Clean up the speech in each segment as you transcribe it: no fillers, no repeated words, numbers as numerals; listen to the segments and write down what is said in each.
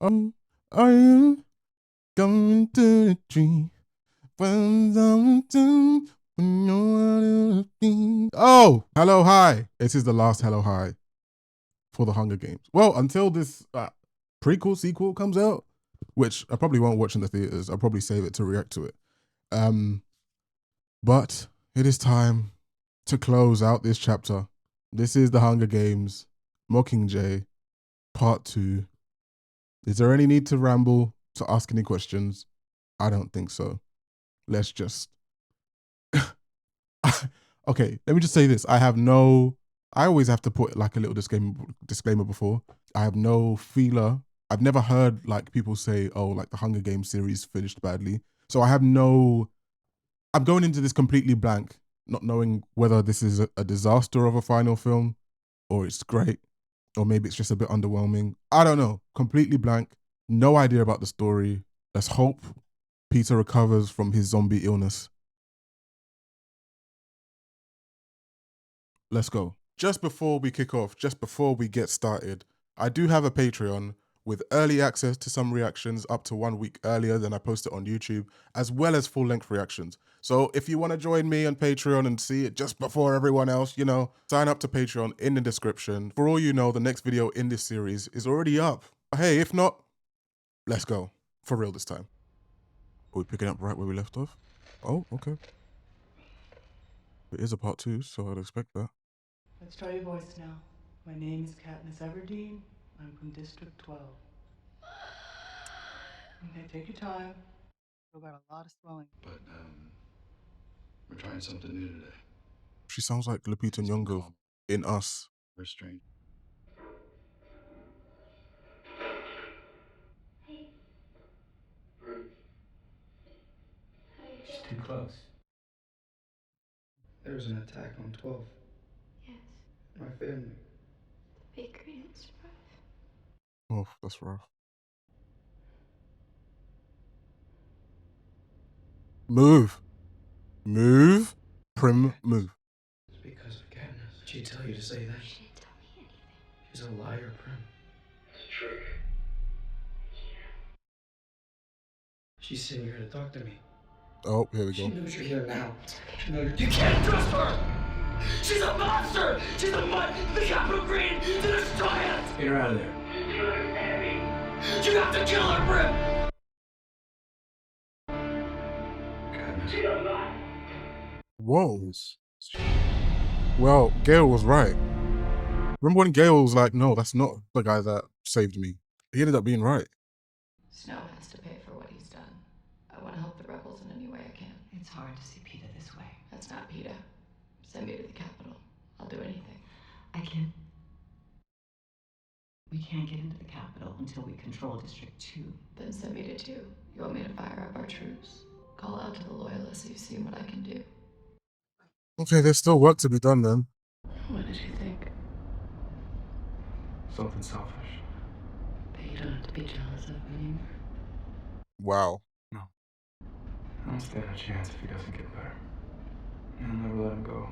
Are you going to the tree? Oh, hello, hi. This is the last hello, hi for the Hunger Games. Well, until this prequel sequel comes out, which I probably won't watch in the theaters. I'll probably save it to react to it. But it is time to close out this chapter. This is the Hunger Games, Mockingjay, Part 2. Is there any need to ramble, to ask any questions? I don't think so. Let's just. Okay, let me just say this. I always have to put like a little disclaimer before. I have no feeler. I've never heard like people say, oh, like the Hunger Games series finished badly. So I'm going into this completely blank, not knowing whether this is a disaster of a final film or it's great or maybe it's just a bit underwhelming. I don't know. Completely blank. No idea about the story. Let's hope Peter recovers from his zombie illness. Let's go. Just before we kick off, just before we get started, I do have a Patreon with early access to some reactions up to 1 week earlier than I post it on YouTube, as well as full length reactions. So if you want to join me on Patreon and see it just before everyone else, sign up to Patreon in the description. For all you know, the next video in this series is already up. Hey, if not, let's go. For real this time. Are we picking up right where we left off? Oh, okay. It is a part 2, so I'd expect that. Let's try your voice now. My name is Katniss Everdeen. I'm from District 12. Okay, take your time. Still got a lot of swelling. But we're trying something new today. She sounds like Lupita Nyong'o in Us. We're strange. Hey. She's too close. There was an attack on 12. Yes. My family. The bakery didn't survive. Oh, that's rough. Move. Move. Prim, move. It's because of Katniss. She'd tell you to say that. She didn't tell me anything. She's a liar, Prim. It's a trick. She's sitting here to talk to me. Oh, here we She go. knows you're here now. She knows you can't trust her! She's a monster! She's a the Capitol Green to destroy us! Get her out of there. You have to kill her, Prim! Katniss. Whoa. Well, Gale was right. Remember when Gale was like, no, that's not the guy that saved me. He ended up being right. Snow has to pay for what he's done. I want to help the rebels in any way I can. It's hard to see Peeta this way. That's not Peeta. Send me to the Capitol. I'll do anything. I can't. We can't get into the Capitol until we control District 2. Then send me to 2. You want me to fire up our troops? Call out to the loyalists so you've seen what I can do. Okay, there's still work to be done then. What did you think? Something selfish. That you don't have to be jealous of me anymore. Wow. No. I don't stand a chance if he doesn't get better. I'll never let him go.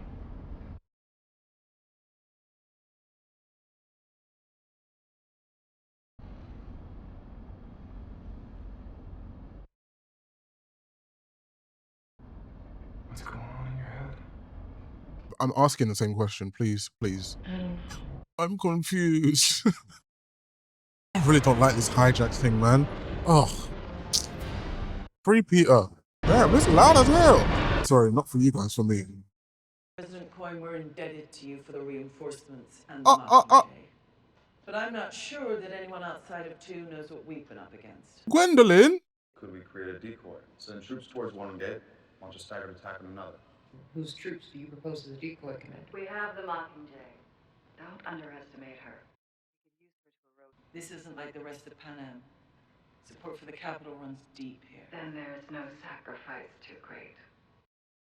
What's going on in your head? I'm asking the same question, please. I'm confused. I really don't like this hijack thing, man. Oh. Free Peter. Damn, it's loud as hell. Sorry, not for you guys, for me. President Coyne, we're indebted to you for the reinforcements and the Mockingjay. But I'm not sure that anyone outside of 2 knows what we've been up against. Gwendolyn? Could we create a decoy? Send troops towards one gate, launch a staggered attack on another. Whose troops do you propose as a decoy, Commander? We have the Mockingjay. Don't underestimate her. This isn't like the rest of Pan Am. Support for the Capitol runs deep here. Then there is no sacrifice too great.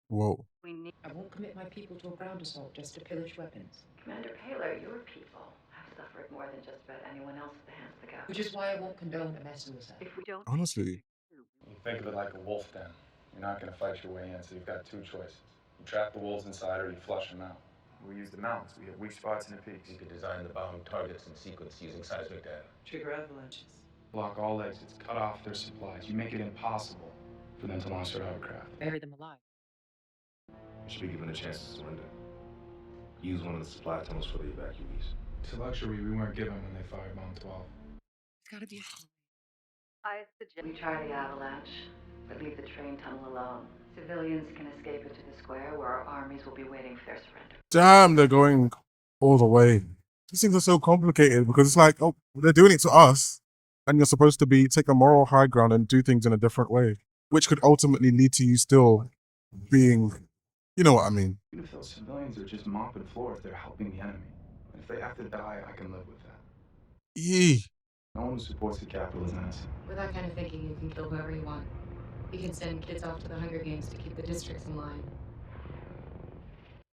Whoa. I won't commit my people to a ground assault just to pillage weapons. Commander Paler, your people have suffered more than just about anyone else at the hands of the Capitol. Which is why I won't condone a mass suicide. If we don't... Honestly. You think of it like a wolf den. You're not going to fight your way in, so you've got 2 choices. You trap the wolves inside or you flush them out. We use the mountains. We have weak spots in the peaks. You could design the bombing targets in sequence using seismic data. Trigger avalanches. Block all exits, cut off their supplies. You make it impossible for them to launch their hovercraft. Bury them alive. You should be given a chance to surrender. Use one of the supply tunnels for the evacuees. It's a luxury we weren't given when they fired Bomb 12. It's gotta be. I suggest we try the avalanche, but leave the train tunnel alone. Civilians can escape into the square where our armies will be waiting for their surrender. Damn, they're going all the way. These things are so complicated because it's like, oh, they're doing it to us, and you're supposed to take a moral high ground and do things in a different way, which could ultimately lead to you still being, you know what I mean. Even if those civilians are just mopping floors, they're helping the enemy. And if they have to die, I can live with that. Yee. No one who supports the capital is innocent. With that kind of thinking, you can kill whoever you want. You can send kids off to the Hunger Games to keep the districts in line.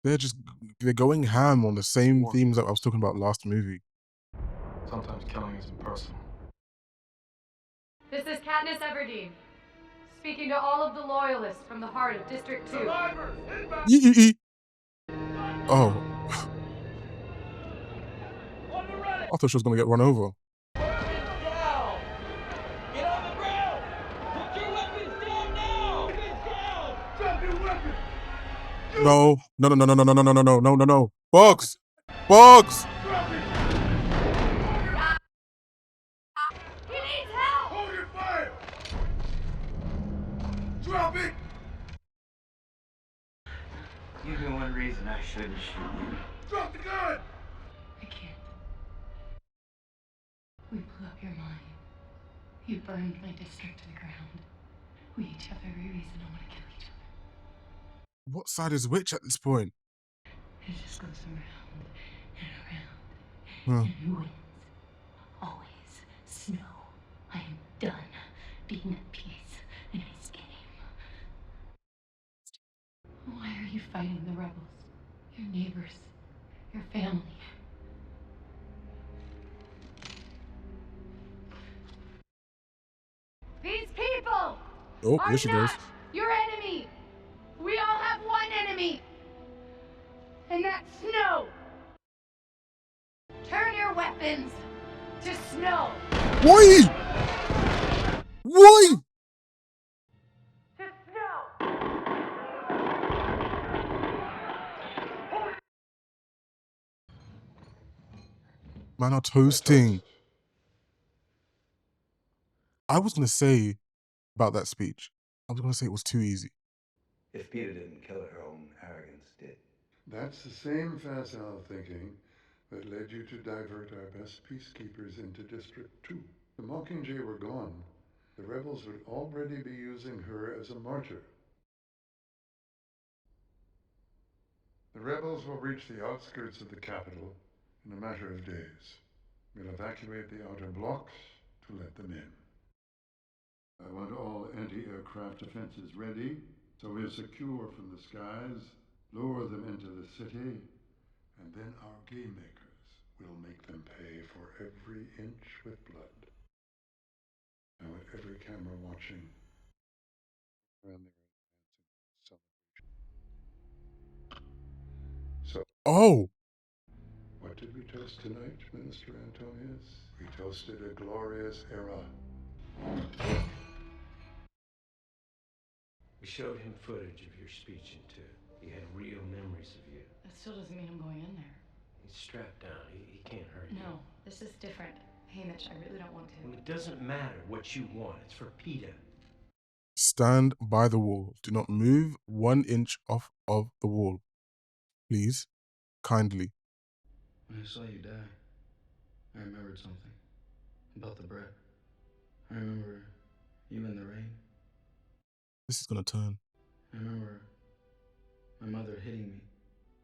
They're going ham on the same themes that I was talking about last movie. Sometimes killing is impersonal. This is Katniss Everdeen, speaking to all of the loyalists from the heart of District 2. Yee. Oh. I thought she was going to get run over. Get on the ground! Put your weapons down now! Weapons down! Drop your weapons! No. Box! Box! He needs help! Hold your fire! Drop it! Give me one reason I shouldn't shoot you. Drop the gun! I can't. We blew up your mine. You burned my district to the ground. We each have every reason to want to kill each other. What side is which at this point? It just goes around and around. And who wins? Always Snow. I am done being at peace in his game. Why are you fighting the rebels? Your neighbors, your family. These people Oh, are here she goes. not your enemy. We all have one enemy, and that's Snow. Turn your weapons to Snow. Why? Why? To Snow. Man are toasting. I was going to say about that speech, I was going to say it was too easy. If Peter didn't kill her, her own arrogance did. That's the same facile thinking that led you to divert our best peacekeepers into District 2. The Mockingjay were gone. The rebels would already be using her as a martyr. The rebels will reach the outskirts of the capital in a matter of days. We'll evacuate the outer blocks to let them in. I want all anti-aircraft defenses ready, so we're secure from the skies, lure them into the city, and then our game makers will make them pay for every inch with blood. Now with every camera watching, around the celebration. So, Oh, what did we toast tonight, Minister Antonius? We toasted a glorious era. We showed him footage of your speech in two. He had real memories of you. That still doesn't mean I'm going in there. He's strapped down. He can't hurt you. No, this is different. Hamish, I really don't want to. Well, it doesn't matter what you want. It's for Peter. stand by the wall. Do not move 1 inch off of the wall. Please, kindly. When I saw you die, I remembered something about the bread. I remember you in the rain. This is going to turn. I remember my mother hitting me.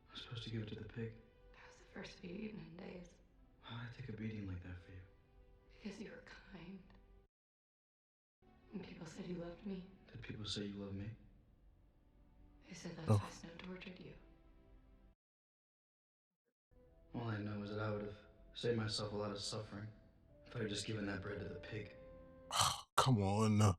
I was supposed to give it to the pig. That was the first few evening days. Why would I take a beating like that for you? Because you were kind. And people said you loved me. Did people say you love me? They said that's why Snow tortured you. All I know is that I would have saved myself a lot of suffering if I had just given that bread to the pig. Come on.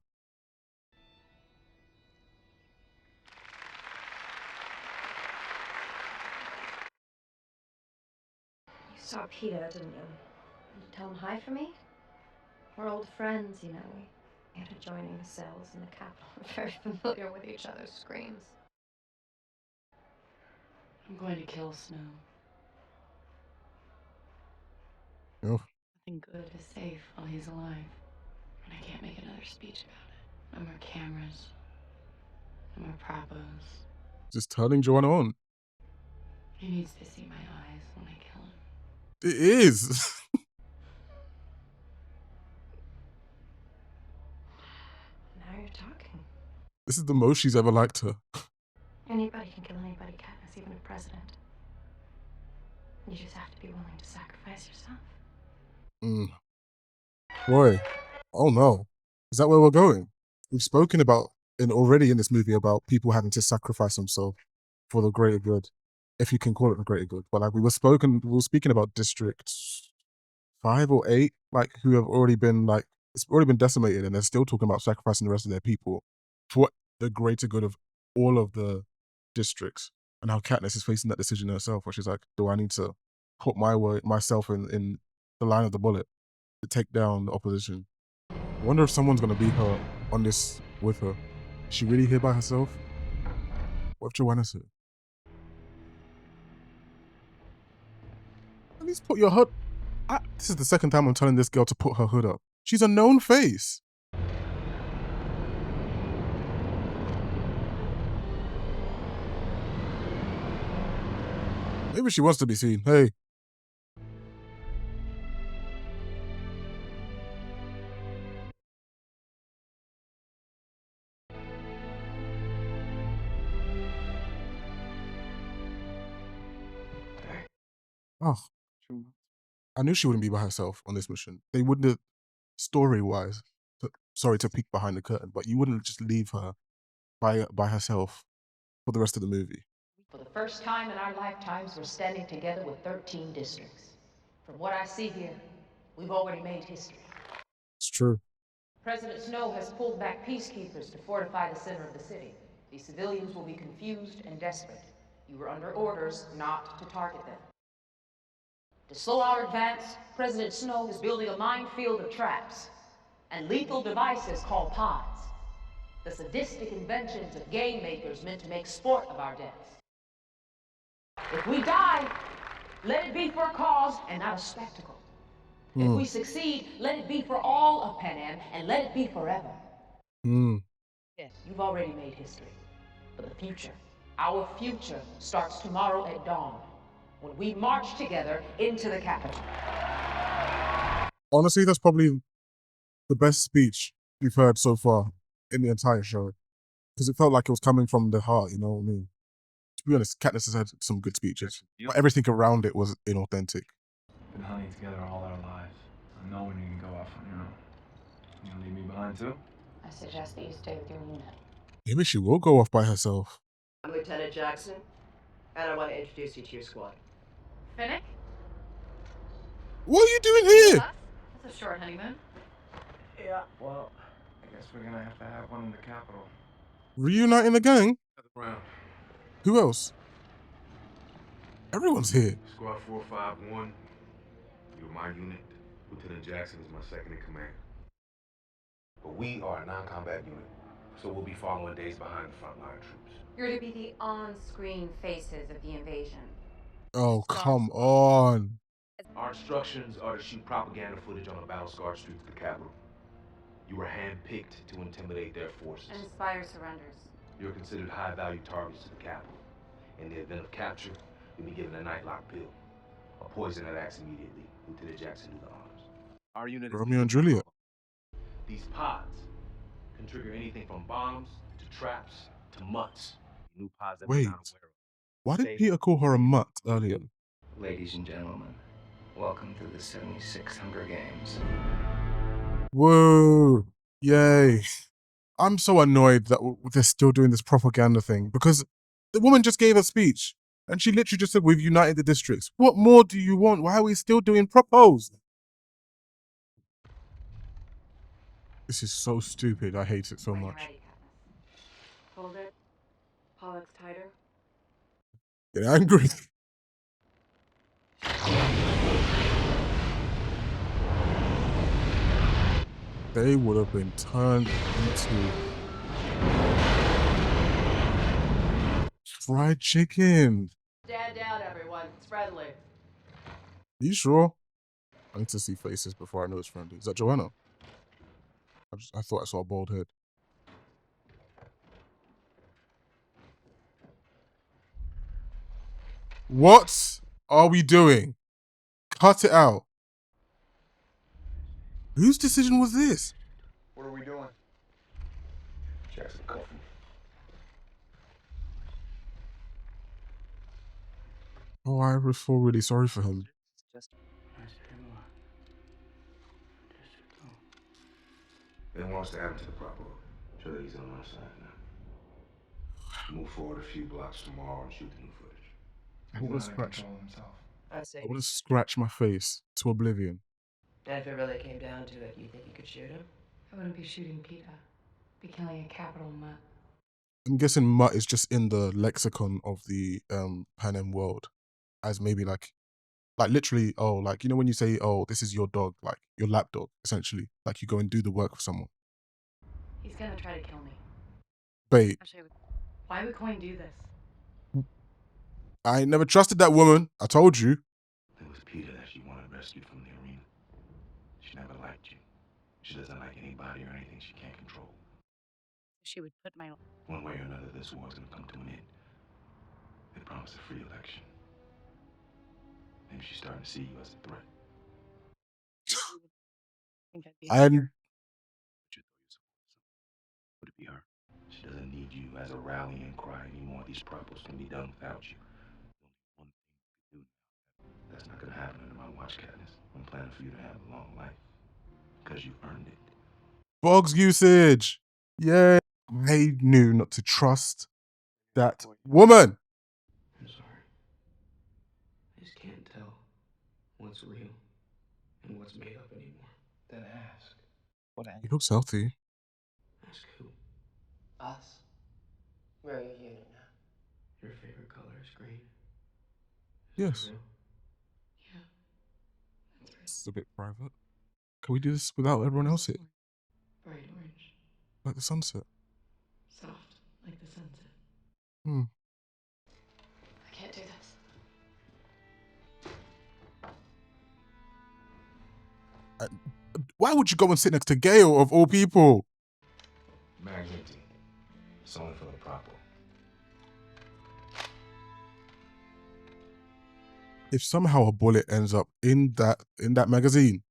You saw Peter, didn't you? Did you tell him hi for me? We're old friends, you know. We had adjoining cells in the Capitol. We're very familiar with each other's screams. I'm going to kill Snow. Oh. Nothing good is safe while he's alive. And I can't make another speech about it. No more cameras. No more propos. Just turning Joanna on. He needs to see my eyes when I kill him. It is. Now you're talking. This is the most she's ever liked her. Anybody can kill anybody, Katniss, even a president. You just have to be willing to sacrifice yourself. Boy. Oh no. Is that where we're going? We've spoken about already in this movie about people having to sacrifice themselves for the greater good, if you can call it the greater good. But like we were speaking about District 5 or 8, like who have already been like it's already been decimated, and they're still talking about sacrificing the rest of their people for the greater good of all of the districts. And how Katniss is facing that decision herself, where she's like, do I need to put myself in the line of the bullet to take down the opposition? I wonder if someone's gonna be her on this with her. Is she really here by herself? What if Joanna's here? At least put your hood. This is the second time I'm telling this girl to put her hood up. She's a known face. Maybe she wants to be seen. Hey. Oh. I knew she wouldn't be by herself on this mission. They wouldn't, story-wise, sorry to peek behind the curtain, but you wouldn't just leave her by herself for the rest of the movie. For the first time in our lifetimes, we're standing together with 13 districts. From what I see here, we've already made history. It's true. President Snow has pulled back peacekeepers to fortify the center of the city. The civilians will be confused and desperate. You were under orders not to target them. To slow our advance, President Snow is building a minefield of traps and lethal devices called pods. The sadistic inventions of game makers meant to make sport of our deaths. If we die, let it be for a cause and not a spectacle. If we succeed, let it be for all of Pan Am and let it be forever. Yes, you've already made history. But the future, our future, starts tomorrow at dawn when we march together into the Capitol. Honestly, that's probably the best speech we've heard so far in the entire show. Because it felt like it was coming from the heart, you know what I mean? To be honest, Katniss has had some good speeches, but everything around it was inauthentic. Been hunting together all our lives. I know when you can go off on your own. You gonna leave me behind too? I suggest that you stay with your unit. Maybe she will go off by herself. I'm Lieutenant Jackson, and I want to introduce you to your squad. Finnick? What are you doing here? That's a short honeymoon. Yeah, well, I guess we're gonna have to have one in the Capitol. Reuniting the gang? Round. Who else? Everyone's here. Squad 451. You're my unit. Lieutenant Jackson is my second in command. But we are a non-combat unit, so we'll be following days behind the frontline troops. You're to be the on-screen faces of the invasion. Oh, come on. Our instructions are to shoot propaganda footage on the battle-scarred streets of the capital. You were handpicked to intimidate their forces. And inspire surrenders. You're considered high-value targets to the capital. In the event of capture, you'll be given a nightlock pill. A poison that acts immediately. Lieutenant Jackson, do the honors. Our unit is Romeo and Juliet. These pods can trigger anything from bombs to traps to mutts. New pods that we're Wait, not aware of. why did Peter call her a mutt earlier? Ladies and gentlemen, welcome to the 76 Hunger Games. Whoa, yay. I'm so annoyed that they're still doing this propaganda thing, because the woman just gave a speech and she literally just said, we've united the districts. What more do you want? Why are we still doing propos? This is so stupid. I hate it so much. Ready, Katniss. Hold it. Pollux tighter. Get angry. they would have been turned into fried chicken. Stand down, everyone. It's friendly. Are you sure? I need to see faces before I know it's friendly. Is that Joanna? I thought I saw a bald head. What are we doing? Cut it out. Whose decision was this? What are we doing? Jackson, cuff him. Oh, I feel really sorry for him. They want us to add him to the prop book. Sure that he's on our side now. Move forward a few blocks tomorrow and shoot the new footage. I want to scratch. I say. I want to scratch my face to oblivion. And if it really came down to it, you think you could shoot him? I wouldn't be shooting Peter. I'd be killing a capital mutt. I'm guessing mutt is just in the lexicon of the Panem world, as maybe like literally, oh, like, you know when you say, oh, this is your dog, like your lap dog, essentially, like you go and do the work for someone. He's gonna try to kill me. Bait. Why would Coin do this? I never trusted that woman. I told you. It was Peter that she wanted rescued from the arena. She never liked you. She doesn't like anybody or anything she can't control. She would put my... One way or another, this war's gonna come to an end. They promised a free election. Maybe she's starting to see you as a threat. And Would it be her? She doesn't need you as a rallying cry anymore. These problems can be done without you. One thing you can do. That's not gonna happen under my watch, Katniss. I'm planning for you to have a long life. Because you earned it. Boggs usage. Yeah. I knew not to trust that woman. I'm sorry. I just can't tell what's real and what's made up anymore. Then ask. He looks healthy. Ask who? Us. We're your unit now. Your favorite color is green. Yes. Real? Yeah. That's right. It's a bit private. Can we do this without everyone else here? Bright orange. Like the sunset. Soft, like the sunset. Hmm. I can't do this. Why would you go and sit next to Gale, of all people? Mag's empty. It's only for the prop book. If somehow a bullet ends up in that magazine.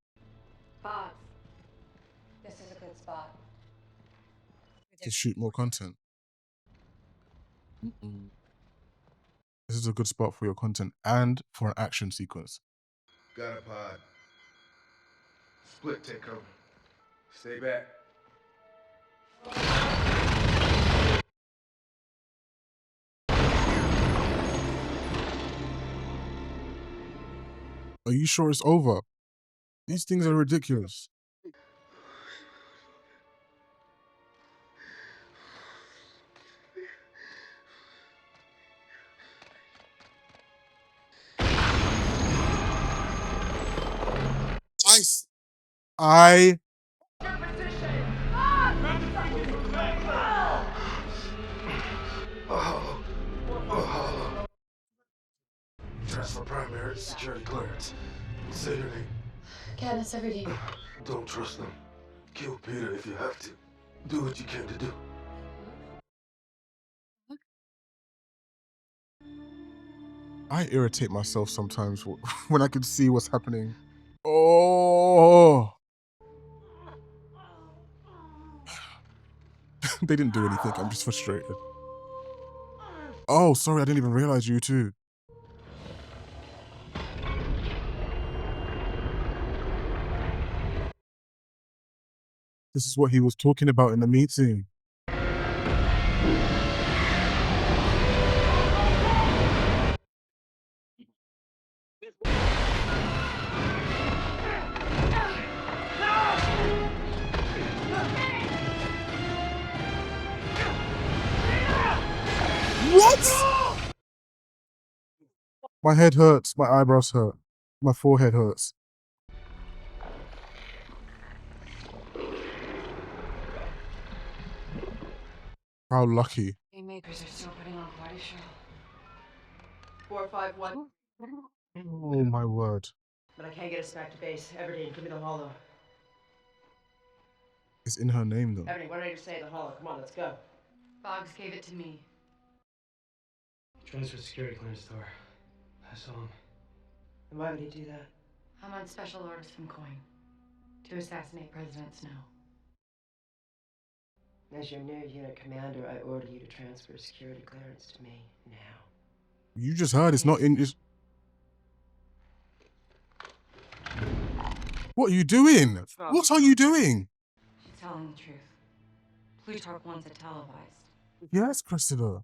Bob, this is a good spot. To shoot more content. This is a good spot for your content and for an action sequence. Got a pod. Split, take cover. Stay back. Are you sure it's over? These things are ridiculous. I Transfer primary security clearance. Say your name. Katniss Everdeen. Don't trust them. Kill Peter if you have to. Do what you can to do. I irritate myself sometimes when I can see what's happening. Oh. They didn't do anything. I'm just frustrated. Oh, sorry. I didn't even realize you too. This is what he was talking about in the meeting. What? My head hurts. My eyebrows hurt. My forehead hurts. How lucky. Game makers are still putting on quite a show. 451. Oh my word. But I can't get us back to base. Everdeen, give me the holo. It's in her name though. Everdeen, what did I just say? The holo. Come on, let's go. Boggs gave it to me. Transfer security clearance to her. I saw him. And why would he do that? I'm on special orders from Coin to assassinate President Snow. As your new unit commander, I order you to transfer security clearance to me now. You just heard it's not in. What are you doing? What are you doing? She's telling the truth. Plutarch wants it televised. Yes, Cressida.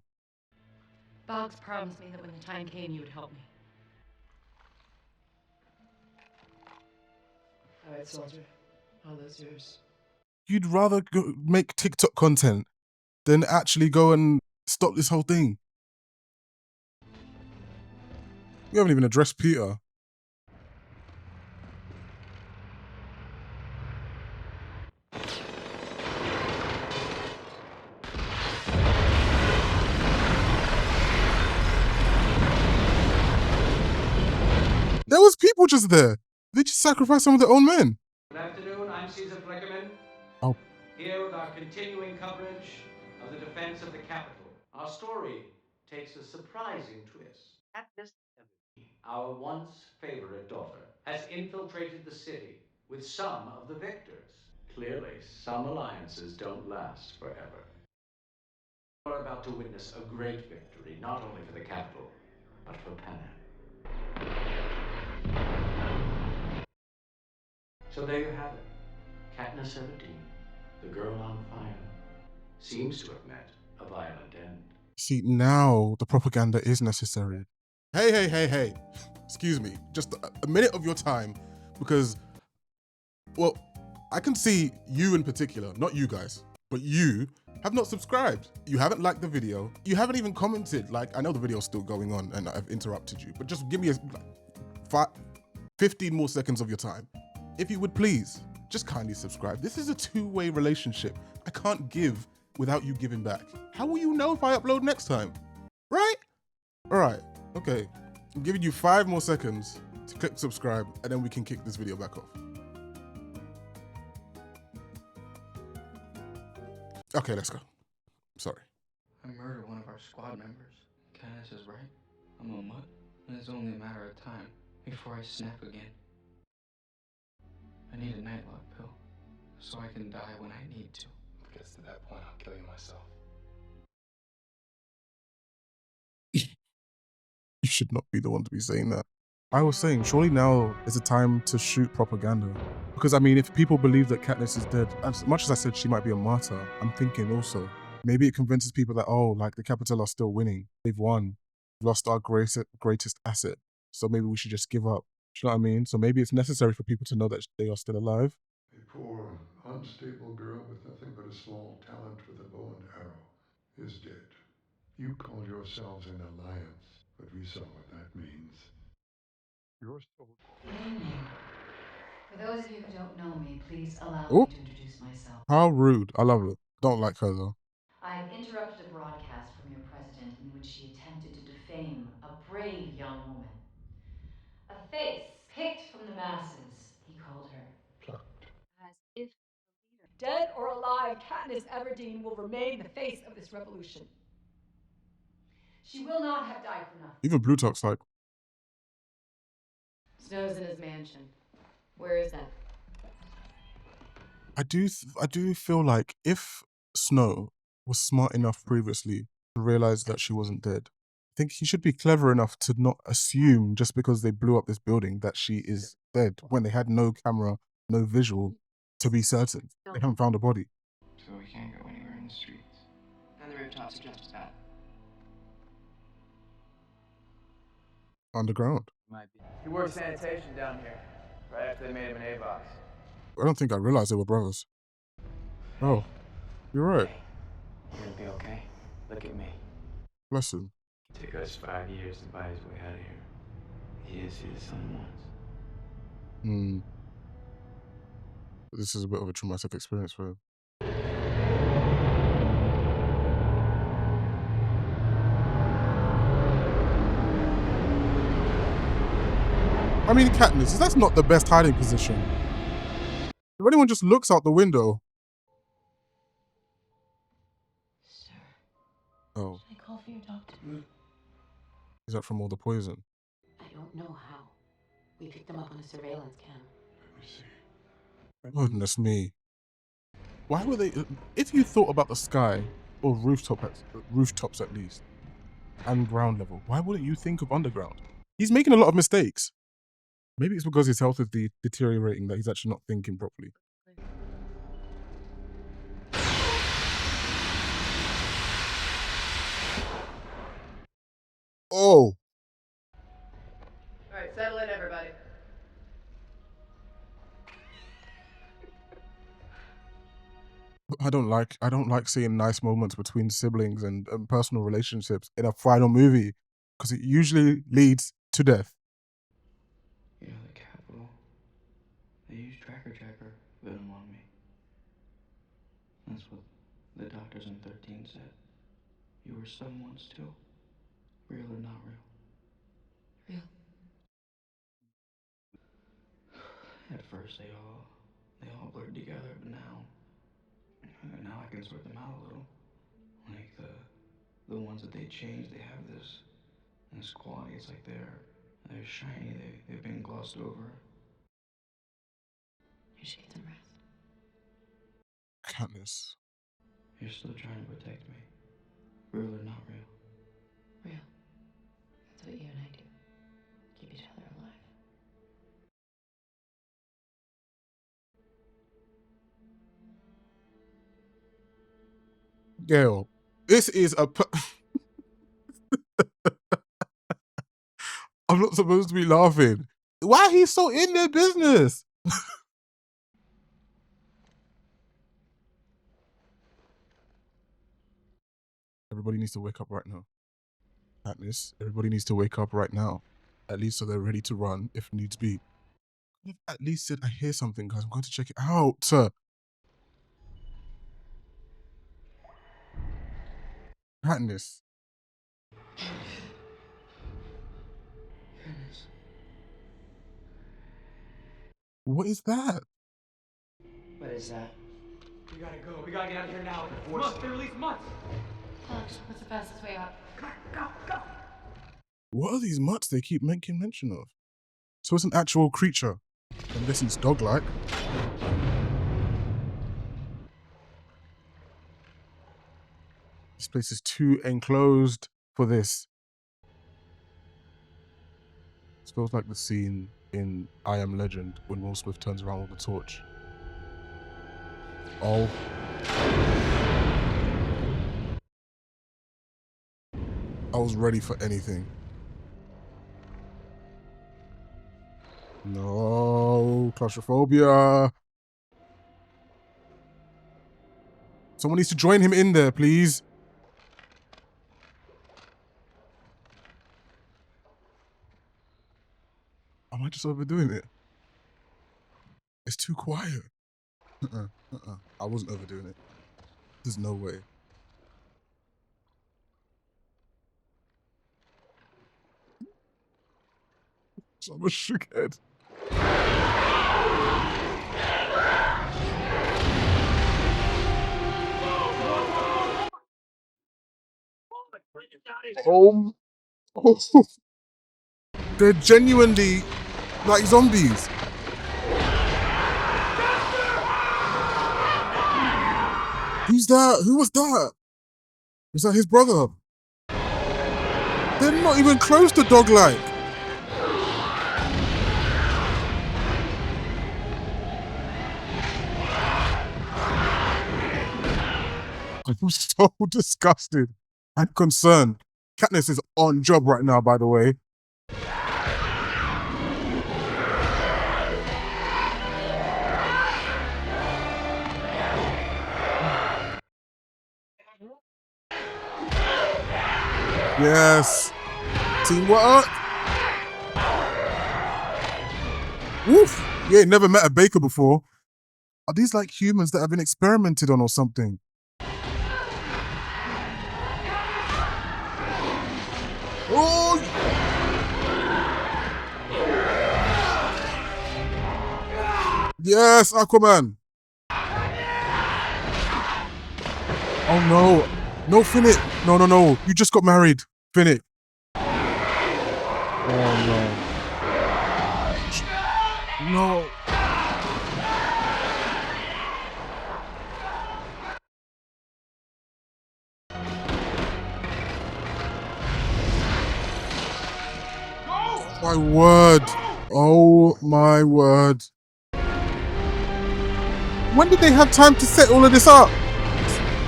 Boggs promised me that when the time came, you would help me. All right, soldier. All those yours. You'd rather go make TikTok content than actually go and stop this whole thing. You haven't even addressed Peter. There was people just there. They just sacrificed some of their own men. Good afternoon, I'm Caesar Fleckerman. Oh. Here with our continuing coverage of the defense of the Capitol. Our story takes a surprising twist. Our once favorite daughter has infiltrated the city with some of the victors. Clearly, some alliances don't last forever. We're about to witness a great victory, not only for the Capitol, but for Panem. So there you have it. Katniss Everdeen, the girl on fire, seems to have met a violent end. See, now the propaganda is necessary. Hey. Excuse me. Just a minute of your time, because, well, I can see you in particular, not you guys, but you have not subscribed. You haven't liked the video. You haven't even commented. Like, I know the video's still going on and I've interrupted you, but just give me 15 more seconds of your time. If you would please, just kindly subscribe. This is a two-way relationship. I can't give without you giving back. How will you know if I upload next time? Right? All right, okay. I'm giving you 5 more seconds to click subscribe, and then we can kick this video back off. Okay, let's go. Sorry. I murdered one of our squad members. Candace is right. I'm a mutt, and it's only a matter of time before I snap again. I need a nightlock pill, so I can die when I need to. If it gets to that point, I'll kill you myself. You should not be the one to be saying that. I was saying, surely now is a time to shoot propaganda. Because, I mean, if people believe that Katniss is dead, as much as I said she might be a martyr, I'm thinking also, maybe it convinces people that, oh, like, the Capitol are still winning. They've won. We've lost our greatest asset. So maybe we should just give up. Do you know what I mean? So maybe it's necessary for people to know that they are still alive. A poor, unstable girl with nothing but a small talent with a bow and arrow is dead. You call yourselves an alliance, but we saw what that means. You're still... Good evening. For those of you who don't know me, please allow Oh, me to introduce myself. how rude. I love it. Don't like her though. I've interrupted a broadcast from your president in which she attempted to defame a brave young woman. A face picked from the masses, he called her. Plucked. As if dead or alive, Katniss Everdeen will remain the face of this revolution. She will not have died for nothing. Even Plutarch's like, Snow's in his mansion. Where is that? I do feel like if Snow was smart enough previously to realize that she wasn't dead, I think he should be clever enough to not assume just because they blew up this building that she is dead when they had no camera, no visual to be certain. They haven't found a body. So we can't go anywhere in the streets. And the rooftops are just as bad. Underground. He worked sanitation down here, right after they made him an A-boss. I don't think I realized they were brothers. Oh, you're right. You're gonna be okay. Look at me. Bless him. It took us 5 years to buy his way out of here. He didn't see the sun once. This is a bit of a traumatic experience for him. I mean, Katniss, that's not the best hiding position. If anyone just looks out the window. Sir. Oh. Should I call for your doctor? Is that from all the poison? I don't know how. We picked them up on a surveillance cam. Goodness me. Why were they... If you thought about the sky, or rooftops at least, and ground level, why wouldn't you think of underground? He's making a lot of mistakes. Maybe it's because his health is deteriorating that he's actually not thinking properly. Oh! Alright, settle in, everybody. I don't like seeing nice moments between siblings and personal relationships in a final movie, because it usually leads to death. You know, the Capitol, they used Tracker Jacker venom on me. That's what the doctors in 13 said. You were stung once too. Real or not real? Real. At first they all blurred together, but now I can sort them out a little. Like the ones that they changed, they have this quality. It's like they're shiny. They've been glossed over. You should get some rest. Katniss. You're still trying to protect me. Real or not real? Real. That's what you and I do. Keep each other alive. Gail, this is a... I'm not supposed to be laughing. Why he's so in their business? Everybody needs to wake up right now. Katniss, everybody needs to wake up right now. At least so they're ready to run if needs be. At least said, I hear something, guys. I'm going to check it out. Katniss. What is that? What is that? We gotta go. We gotta get out of here now. Mutts, they release mutts. Alex, what's the fastest way out? Go. What are these mutts they keep making mention of? So it's an actual creature. Unless it's dog-like. This place is too enclosed for this. This feels like the scene in I Am Legend when Will Smith turns around with the torch. Oh. I was ready for anything. No, claustrophobia. Someone needs to join him in there, please. Am I just overdoing it? It's too quiet. I wasn't overdoing it. There's no way. So I'm a shookhead. Oh. They're genuinely like zombies. Who's that? Who was that? Was that his brother? They're not even close to dog-like. I'm so disgusted and concerned. Katniss is on job right now, by the way. Yes. Teamwork. Woof. You ain't never met a baker before. Are these like humans that have been experimented on or something? Oh! Yes, Aquaman. Oh no. No, Finnick. No. You just got married. Finnick. Oh no. No. Oh my word. Oh my word. When did they have time to set all of this up?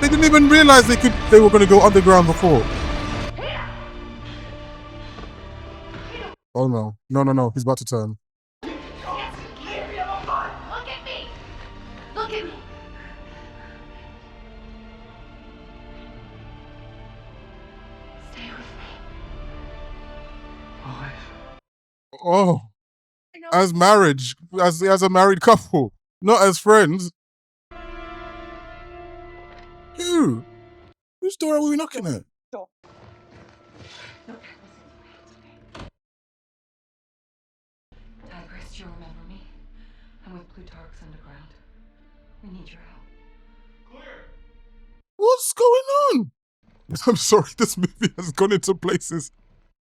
They didn't even realize they were going to go underground before. Oh no. No. He's about to turn. Look at me! Look at me! Stay with me. Oh. As marriage. As a married couple. Not as friends. Who? Whose door are we knocking at? No, Tigris, you remember me? I'm with Plutarch's Underground. We need your help. What's going on? I'm sorry, this movie has gone into places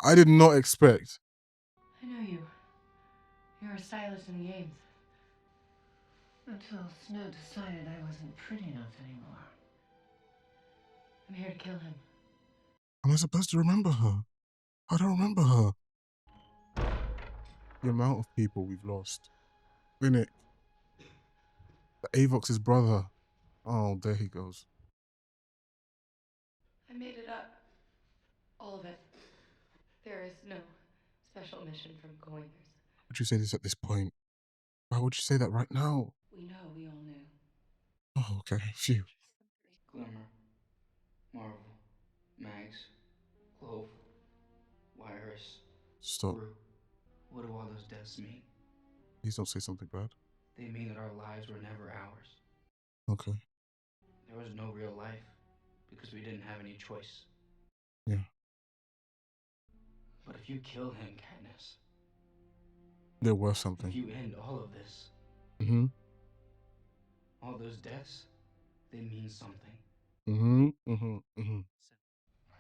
I did not expect. I know you. You're a stylist in the games. Until Snow decided I wasn't pretty enough anymore. I'm here to kill him. Am I supposed to remember her? I don't remember her. The amount of people we've lost. Finnick. Avox's brother. Oh, there he goes. I made it up. All of it. There is no special mission from Coiners. Would you say this at this point? Why would you say that right now? We know, we all knew. Oh, okay. Phew. Glimmer, Marvel, Mags, Clove, Virus, Stop. Rue. What do all those deaths mean? Please don't say something bad. They mean that our lives were never ours. Okay. There was no real life because we didn't have any choice. Yeah. But if you kill him, Katniss, There was something. if you end all of this, all those deaths, they mean something. I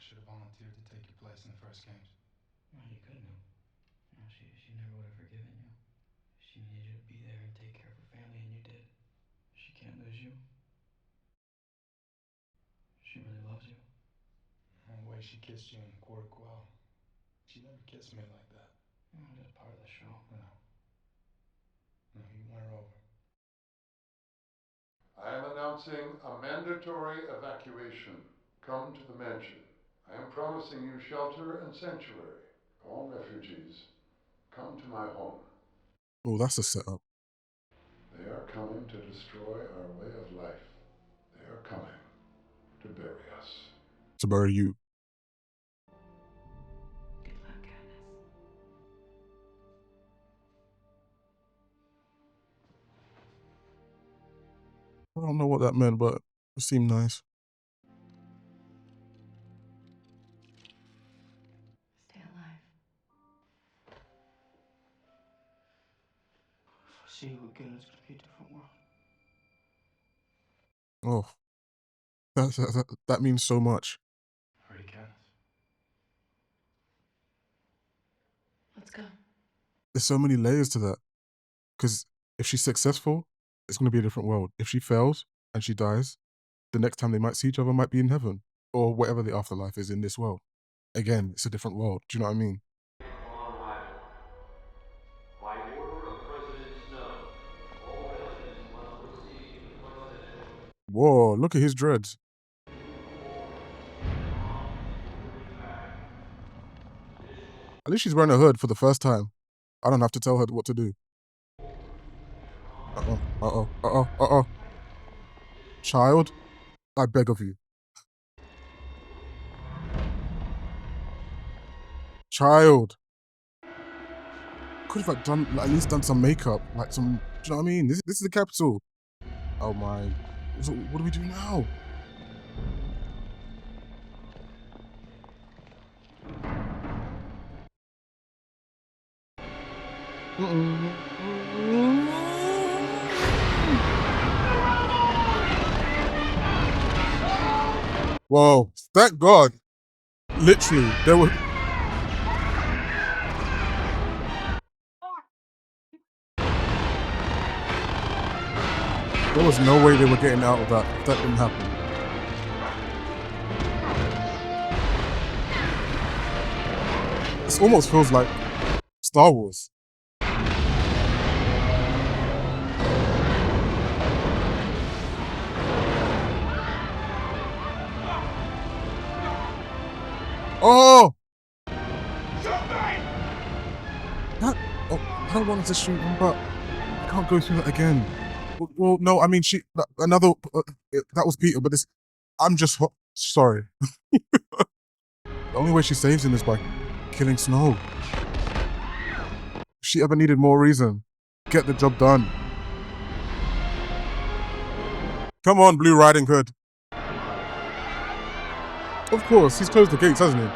should have volunteered to take your place in the first games. No, you couldn't have. No, she never would have forgiven you. She needed you to be there and take care of her family, and you did. She can't lose you. She really loves you. And the way she kissed you in Quarter Quell, she never kissed me like that. No, that's part of the show. No, you won her over. I am announcing a mandatory evacuation. Come to the mansion. I am promising you shelter and sanctuary. All refugees, come to my home. Oh, that's a setup. They are coming to destroy our way of life. They are coming to bury us. To bury you. Good luck, Katniss. I don't know what that meant, but it seemed nice. Stay alive. If I see you again, it's gonna be a different world. Oh. That means so much. Ready, Katniss? Let's go. There's so many layers to that. Because if she's successful, it's going to be a different world. If she fails and she dies, the next time they might see each other might be in heaven or whatever the afterlife is in this world. Again, it's a different world. Do you know what I mean? On arrival. By order of President Snow, all residents must proceed to the presidential. Whoa, look at his dreads. At least she's wearing a hood for the first time. I don't have to tell her what to do. Child, I beg of you. Child. Could have at least done some makeup, like some. Do you know what I mean? This is the capital. Oh my! So what do we do now? Whoa, thank God. Literally, there was no way they were getting out of that if that didn't happen. This almost feels like Star Wars. Oh! I don't want her to shoot him, but I can't go through that again. Well, no, I mean, that was Peter, but I'm just, sorry. The only way she saves him is by killing Snow. If she ever needed more reason, get the job done. Come on, Blue Riding Hood. Of course, he's closed the gates, hasn't he? The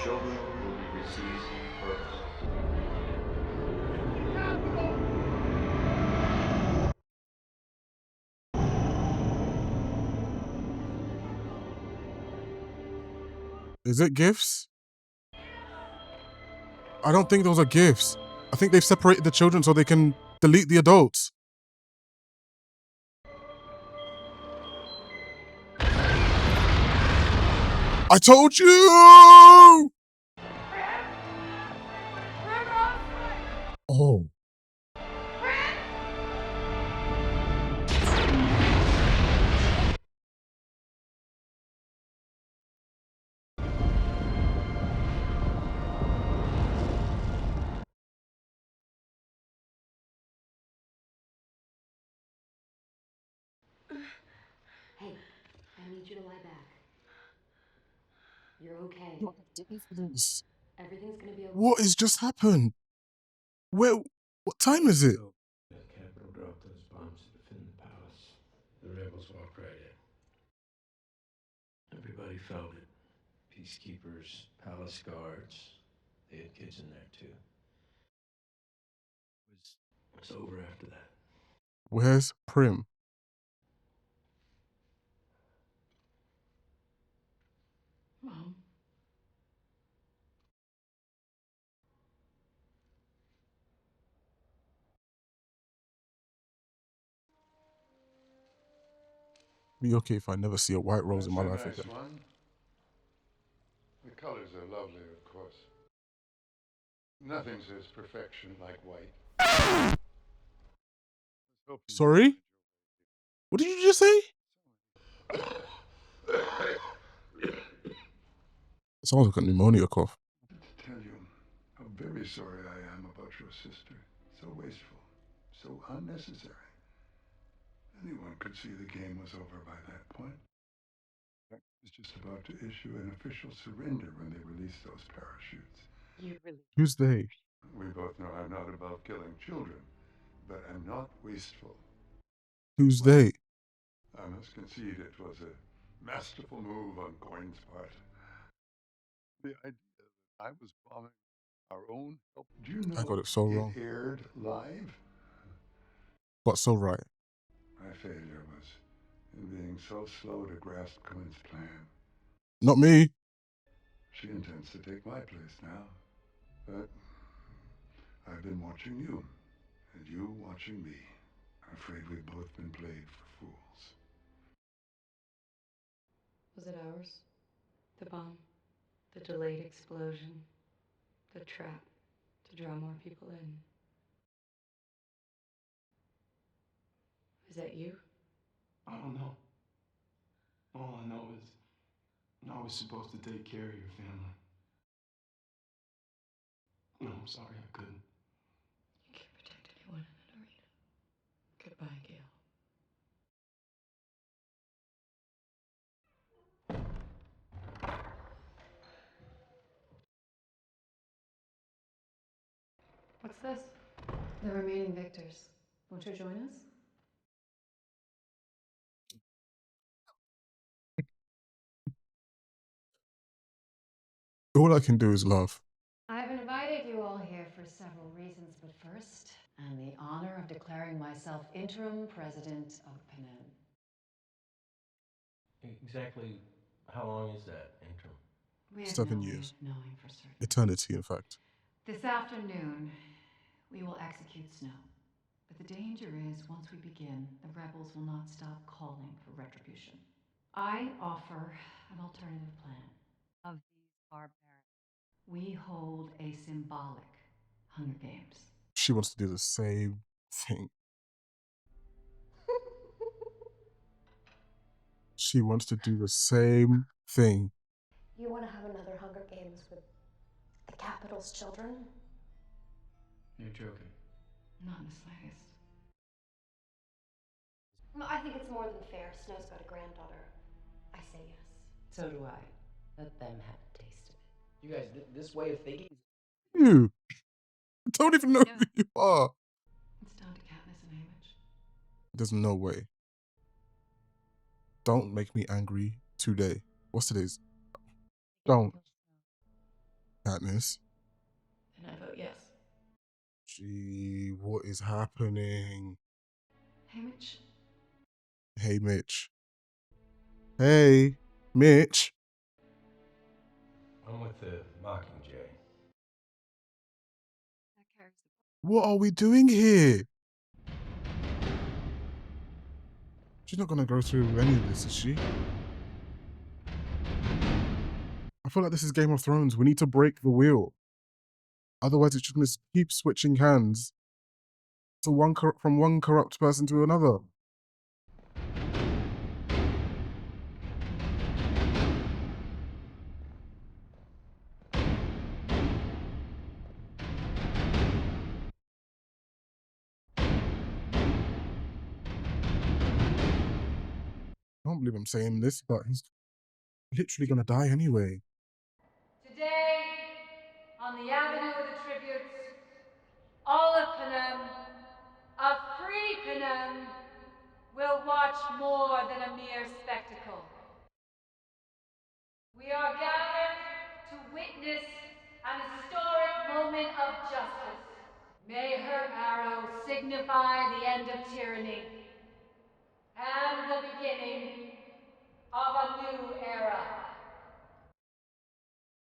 children will be received first. Is it gifts? I don't think those are gifts. I think they've separated the children so they can delete the adults. I told you! Oh. Hey, I need you to lie back. You're okay. Everything's gonna be okay. What has just happened? What time is it? The Capitol dropped those bombs to defend the palace. The rebels walked right in. Everybody felt it. Peacekeepers, palace guards. They had kids in there too. It was over after that. Where's Prim? Mom. Be okay if I never see a white rose in my life Nice again. one. The colors are lovely, of course. Nothing says perfection like white. Sorry? What did you just say? It sounds like a pneumonia cough. To tell you how very sorry I am about your sister. So wasteful, so unnecessary. Anyone could see the game was over by that point. I was just about to issue an official surrender when they released those parachutes. You really. Who's they? We both know I'm not about killing children, but I'm not wasteful. Who's they? I must concede it was a masterful move on Coin's part. The idea that I was bombing our own help. Do you I know got it so it wrong. aired live? But so right. My failure was in being so slow to grasp Cohen's plan. Not me. She intends to take my place now. But I've been watching you, and you watching me. I'm afraid we've both been played for fools. Was it ours? The bomb? The delayed explosion? The trap to draw more people in? Is that you? I don't know. All I know is I was supposed to take care of your family. No, I'm sorry I couldn't. You can't protect anyone in an arena. Goodbye, Gail. What's this? The remaining victors. Won't you join us? All I can do is laugh. I've invited you all here for several reasons, but first, and the honor of declaring myself interim president of Panem. Exactly How long is that interim? We have 7 no way years. of knowing for certain. Eternity, in fact. This afternoon, we will execute Snow. But the danger is, once we begin, the rebels will not stop calling for retribution. I offer an alternative plan. Of these barbarians. We hold a symbolic Hunger Games. She wants to do the same thing. She wants to do the same thing. You want to have another Hunger Games with the capital's children? You're joking. Not in the slightest. I think it's more than fair. Snow's got a granddaughter. I say yes. So do I. Let them have a taste of it. You guys, this way of thinking. You. I don't even know who you are. It's down to Katniss and Haymitch. There's no way. Don't make me angry today. What's today's? Don't. Katniss. And I vote yes. Gee, what is happening? Haymitch? Hey, Mitch. Hey, Mitch. I'm with the Mockingjay. What are we doing here? She's not gonna go through any of this, is she? I feel like this is Game of Thrones. We need to break the wheel. Otherwise, it's just gonna keep switching hands to from one corrupt person to another. I don't believe I'm saying this, but he's literally gonna die anyway. Today, on the Avenue of the Tributes, all of Panem, a free Panem, will watch more than a mere spectacle. We are gathered to witness an historic moment of justice. May her arrow signify the end of tyranny and the beginning of a new era.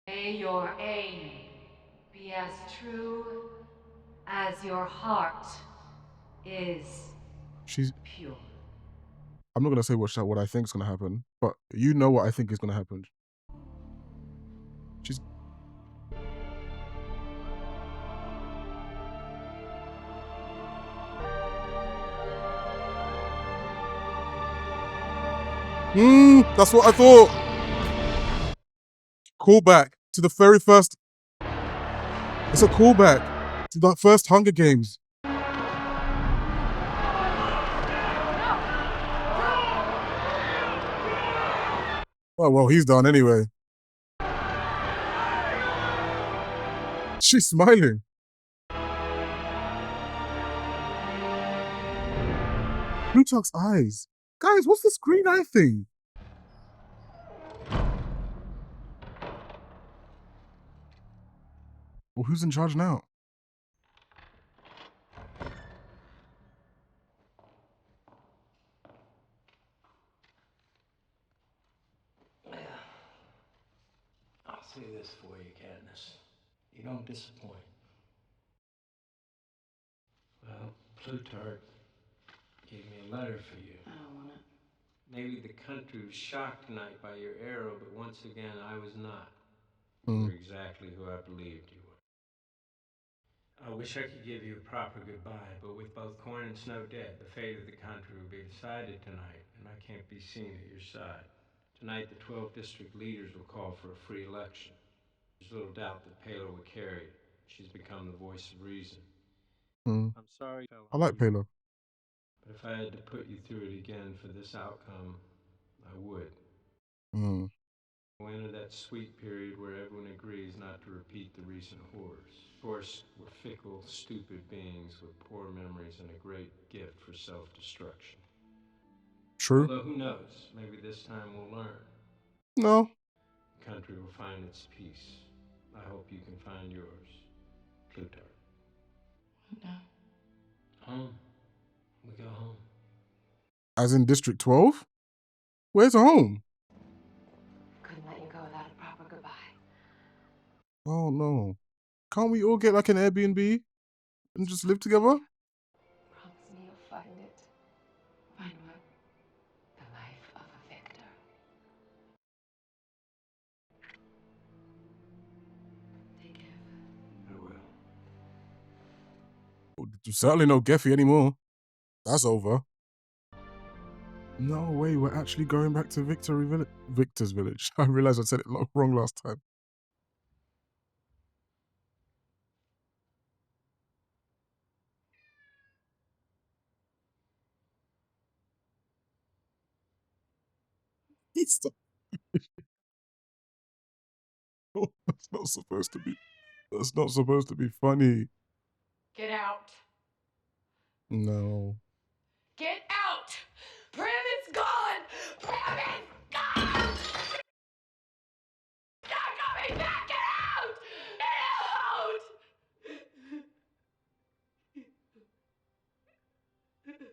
May your aim be as true as your heart is pure. I'm not gonna say what I think is gonna happen, but you know what I think is gonna happen. She's. That's what I thought. Callback to the very first. It's a callback to the first Hunger Games. Oh, well, he's done anyway. She's smiling. Plutarch's eyes. Guys, what's this green eye thing? Well, who's in charge now? I'll say this for you, Katniss. You don't disappoint. Well, Plutarch gave me a letter for you. I don't want it. Maybe the country was shocked tonight by your arrow, but once again, I was not. You were exactly who I believed you were. I wish I could give you a proper goodbye, but with both Coin and Snow dead, the fate of the country will be decided tonight, and I can't be seen at your side. Tonight, the 12 district leaders will call for a free election. There's little doubt that Paler will carry it. She's become the voice of reason. I'm sorry, I like Paler. but if I had to put you through it again for this outcome, I would. We'll enter that sweet period where everyone agrees not to repeat the recent horrors. Of course, we're fickle, stupid beings with poor memories and a great gift for self-destruction. True. Although who knows, maybe this time we'll learn. No. The country will find its peace. I hope you can find yours. Plutarch. No. Home. We go home. As in District 12? Where's home? Oh no. Can't we all get like an Airbnb and just live together? Promise me you'll find it. Find what? The life of a victor. Take care of her. I will. Oh, certainly no Geffy anymore. That's over. No way, we're actually going back to Victor's village. I realized I said it wrong last time. It's that's not supposed to be. That's not supposed to be funny. Get out. No. Get out! Prim is gone! Prim is gone! Not coming back! Get out! Get out!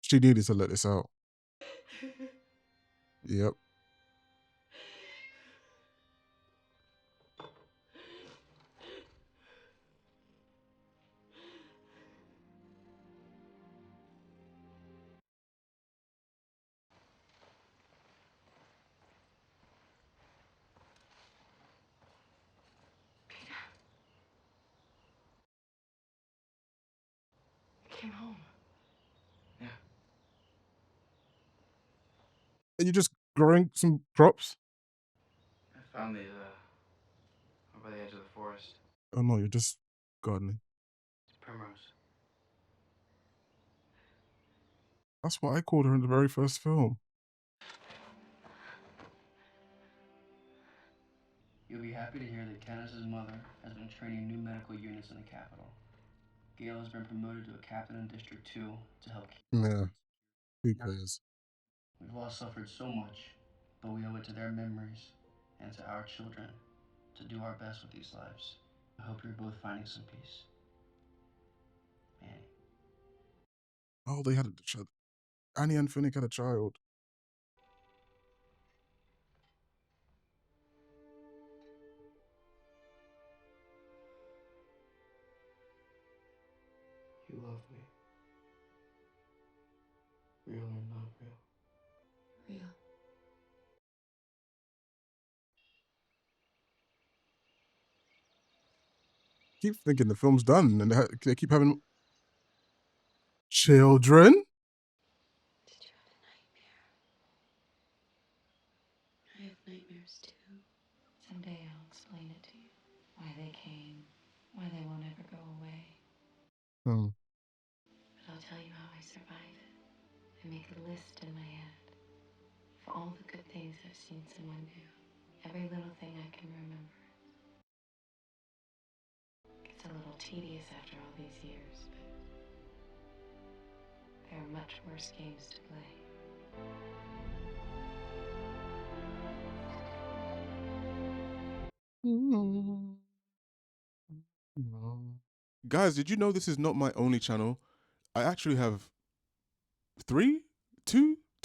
She needed to let this out. Yep. I came home. Yeah. And you just growing some crops? I found these, over by the edge of the forest. Oh no, you're just gardening. It's primrose. That's what I called her in the very first film. You'll be happy to hear that Candace's mother has been training new medical units in the capital. Gail has been promoted to a captain in District 2 to help keep... Yeah, who cares? We've all suffered so much, but we owe it to their memories and to our children to do our best with these lives. I hope you're both finding some peace. Annie. Oh, they had a child. Annie and Finnick had a child. You love me. Real or not real? Real. Keep thinking the film's done, and they keep having children. Did you have a nightmare? I have nightmares too. Someday I'll explain it to you. Why they came, why they won't ever go away. Hmm. But I'll tell you how I survive it. I make a list in my head for all the good things I've seen someone do. Every little thing I can remember. It's a little tedious after all these years, but there are much worse games to play. Guys, did you know this is not my only channel? I actually have two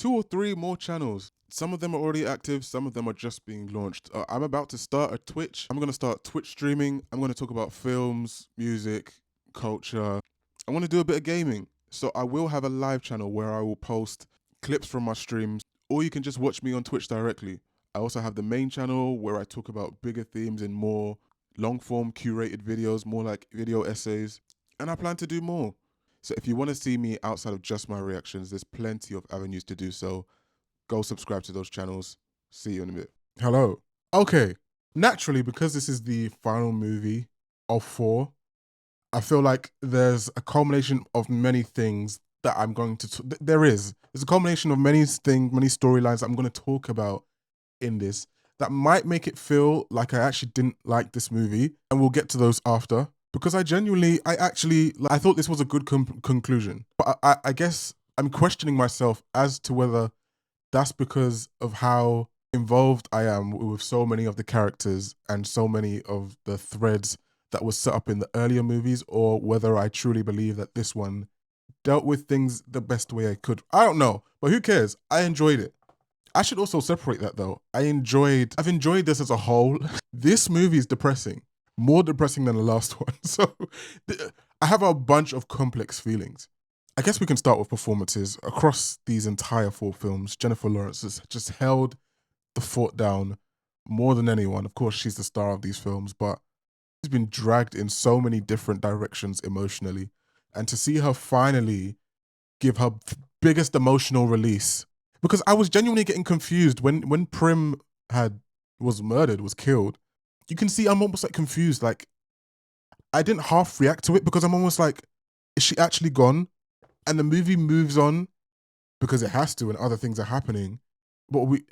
or three more channels. Some of them are already active, some of them are just being launched. I'm about to start a Twitch. I'm going to start Twitch streaming. I'm going to talk about films, music, culture. I want to do a bit of gaming. So I will have a live channel where I will post clips from my streams, or you can just watch me on Twitch directly. I also have the main channel where I talk about bigger themes and more long form curated videos, more like video essays. And I plan to do more. So if you want to see me outside of just my reactions, there's plenty of avenues to do so. Go subscribe to those channels. See you in a bit. Hello. Okay. Naturally, because this is the final movie of 4, I feel like there's a culmination of many things that I'm going to... There's a culmination of many storylines that I'm going to talk about in this that might make it feel like I actually didn't like this movie, and we'll get to those after. Because I thought this was a good conclusion. But I guess I'm questioning myself as to whether that's because of how involved I am with so many of the characters and so many of the threads that was set up in the earlier movies, or whether I truly believe that this one dealt with things the best way I could. I don't know, but who cares? I enjoyed it. I should also separate that though. I've enjoyed this as a whole. This movie is depressing, more depressing than the last one. So I have a bunch of complex feelings. I guess we can start with performances. Across these entire 4 films, Jennifer Lawrence has just held the fort down more than anyone. Of course, she's the star of these films, but she's been dragged in so many different directions emotionally. And to see her finally give her biggest emotional release, because I was genuinely getting confused when Prim was murdered, was killed. You can see I'm almost like confused. Like, I didn't half react to it because I'm almost like, is she actually gone? And the movie moves on because it has to, and other things are happening. But we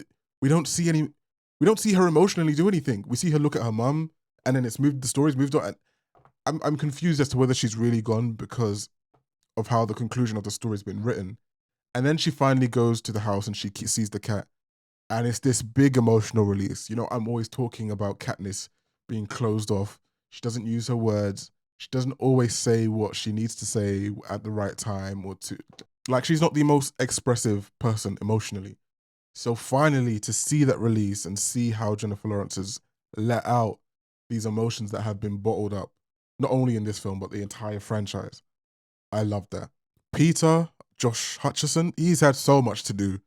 don't see her emotionally do anything. We see her look at her mum, and then the story's moved on. And I'm confused as to whether she's really gone because of how the conclusion of the story's been written. And then she finally goes to the house and she sees the cat. And it's this big emotional release. You know, I'm always talking about Katniss being closed off. She doesn't use her words. She doesn't always say what she needs to say at the right time like, she's not the most expressive person emotionally. So finally, to see that release and see how Jennifer Lawrence has let out these emotions that have been bottled up, not only in this film, but the entire franchise, I love that. Peter, Josh Hutcherson, he's had so much to do.